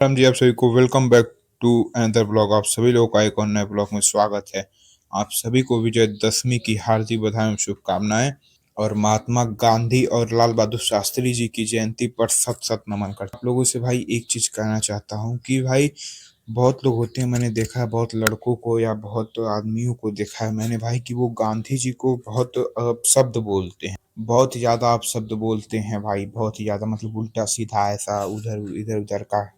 राम जी, आप सभी को welcome back to another blog. आप सभी लोगों का एक और नए ब्लॉग में स्वागत है। आप सभी को विजयदशमी की हार्दिक बधाई एवं शुभकामनाएं। और महात्मा गांधी और लाल बहादुर शास्त्री जी की जयंती पर सत सत नमन करता हूं। आप लोगों से भाई एक चीज कहना चाहता हूं कि भाई बहुत लोग होते हैं, मैंने देखा है बहुत लड़कों को या बहुत आदमियों को देखा है मैंने भाई कि वो गांधी जी को बहुत शब्द बोलते हैं। बहुत ही ज्यादा आप शब्द बोलते हैं भाई, बहुत ही ज्यादा मतलब उल्टा सीधा ऐसा उधर इधर उधर का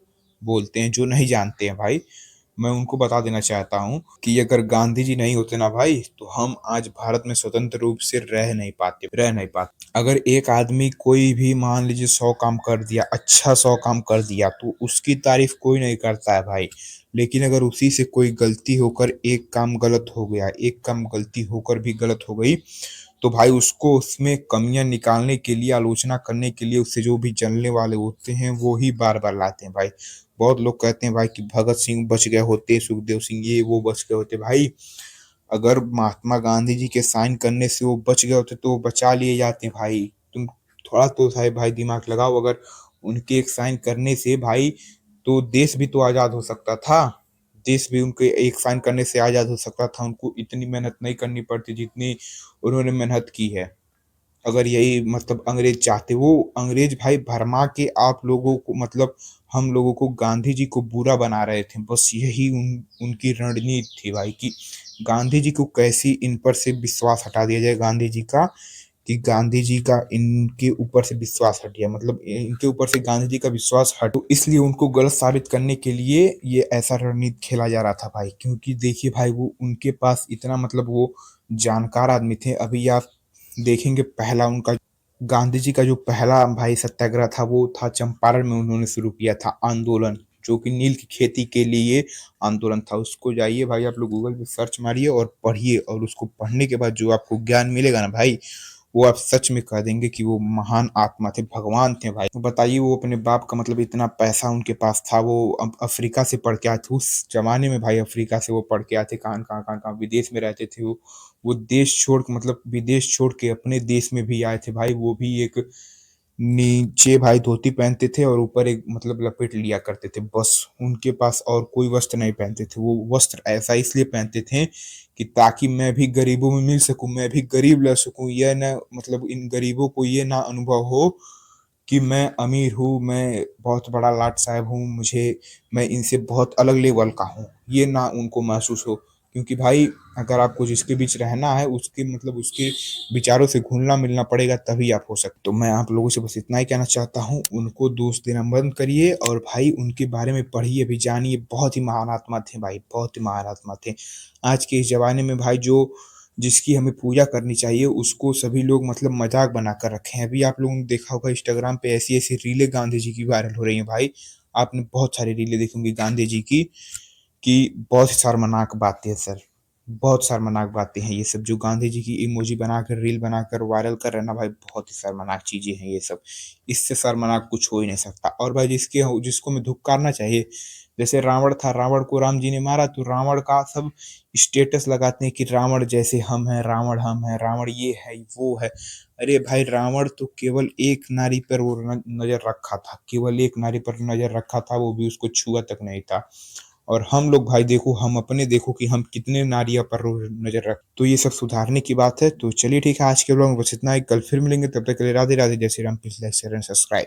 बोलते हैं जो नहीं जानते हैं भाई। मैं उनको बता देना चाहता हूँ कि अगर गांधी जी नहीं होते ना भाई तो हम आज भारत में स्वतंत्र रूप से रह नहीं पाते। अगर एक आदमी कोई भी मान लीजिए 100 काम कर दिया, अच्छा 100 काम कर दिया, तो उसकी तारीफ कोई नहीं करता है भाई। लेकिन अगर उसी से कोई गलती होकर एक काम गलत हो गया, एक काम गलती होकर भी गलत हो गई, तो भाई उसको उसमें कमियां निकालने के लिए, आलोचना करने के लिए उससे जो भी जलने वाले होते हैं वो ही बार बार लाते हैं भाई। बहुत लोग कहते हैं भाई कि भगत सिंह बच गए होते, सुखदेव सिंह ये वो बच गए होते भाई। अगर महात्मा गांधी जी के साइन करने से वो बच गए होते तो वो बचा लिए जाते भाई। तुम थोड़ा तो साहेब भाई दिमाग लगाओ। अगर उनके एक साइन करने से भाई तो देश भी तो आजाद हो सकता था। देश भी उनके एक साइन करने से आजाद हो सकता था। उनको इतनी मेहनत नहीं करनी पड़ती जितनी उन्होंने मेहनत की है। अगर यही मतलब अंग्रेज चाहते, वो अंग्रेज भाई भरमा के आप लोगों को मतलब हम लोगों को गांधी जी को बुरा बना रहे थे। बस यही उनकी रणनीति थी भाई कि गांधी जी को कैसे इन पर से विश्वास हटा दिया जाए। गांधी जी का कि गांधी जी का इनके ऊपर से विश्वास हट गया, मतलब इनके ऊपर से गांधी जी का विश्वास हट, तो इसलिए उनको गलत साबित करने के लिए ये ऐसा रणनीति खेला जा रहा था भाई। क्योंकि देखिए भाई वो उनके पास इतना मतलब वो जानकार आदमी थे। अभी आप देखेंगे पहला उनका गांधी जी का जो पहला भाई सत्याग्रह था वो था चंपारण में। उन्होंने शुरू किया था आंदोलन, जो कि नील की खेती के लिए आंदोलन था। उसको जाइए भाई आप लोग गूगल पे सर्च मारिए और पढ़िए, और उसको पढ़ने के बाद जो आपको ज्ञान मिलेगा ना भाई, वो आप सच में कह देंगे कि वो महान आत्मा थे, भगवान थे भाई। तो बताइए वो अपने बाप का मतलब इतना पैसा उनके पास था, वो अफ्रीका से पढ़ के आए थे उस जमाने में भाई। अफ्रीका से वो पढ़ के आए थे, कहाँ विदेश में रहते थे वो देश छोड़ के मतलब विदेश छोड़ के अपने देश में भी आए थे भाई। वो भी एक नीचे भाई धोती पहनते थे और ऊपर एक मतलब लपेट लिया करते थे बस। उनके पास और कोई वस्त्र नहीं पहनते थे। वो वस्त्र ऐसा इसलिए पहनते थे कि ताकि मैं भी गरीबों में मिल सकूं, मैं भी गरीब रह सकूं। यह ना मतलब इन गरीबों को ये ना अनुभव हो कि मैं अमीर हूँ, मैं बहुत बड़ा लाट साहब हूँ, मुझे मैं इनसे बहुत अलग लेवल का हूँ, ये ना उनको महसूस हो। क्योंकि भाई अगर आपको जिसके बीच रहना है उसके मतलब उसके विचारों से घुलना मिलना पड़ेगा, तभी आप हो सकते। तो मैं आप लोगों से बस इतना ही कहना चाहता हूँ, उनको दोष देना बंद करिए और भाई उनके बारे में पढ़िए भी, जानिए। बहुत ही महान आत्मा थे भाई, बहुत ही महान आत्मा थे। आज के इस जमाने में भाई जो जिसकी हमें पूजा करनी चाहिए उसको सभी लोग मतलब मजाक बनाकर रखे हैं। अभी आप लोगों ने देखा होगा इंस्टाग्राम पे ऐसी ऐसी रीलें गांधी जी की वायरल हो रही हैं भाई। आपने बहुत सारी रीलें देखी होंगी गांधी जी की कि बहुत शर्मनाक बातें हैं सर, बहुत शर्मनाक बातें हैं ये सब। जो गांधी जी की इमोजी बनाकर रील बनाकर वायरल कर रहे हैं ना भाई, बहुत ही शर्मनाक चीजें हैं ये सब। इससे शर्मनाक कुछ हो ही नहीं सकता। और भाई जिसको में धुक्कारना चाहिए, जैसे रावण था, रावण को राम जी ने मारा तो रावण का सब स्टेटस लगाते हैं कि रावण जैसे हम हैं, रावण हम हैं, रावण ये है वो है। अरे भाई रावण तो केवल एक नारी पर वो नजर रखा था, केवल एक नारी पर नजर रखा था, वो भी उसको छुआ तक नहीं था। और हम लोग भाई देखो, हम अपने देखो कि हम कितने नारिया पर नजर रख। तो ये सब सुधारने की बात है। तो चलिए ठीक है, आज के ब्लॉग में बस इतना ही। कल फिर मिलेंगे, तब तक के लिए राधे राधे, जय Shri Ram, please like share and subscribe.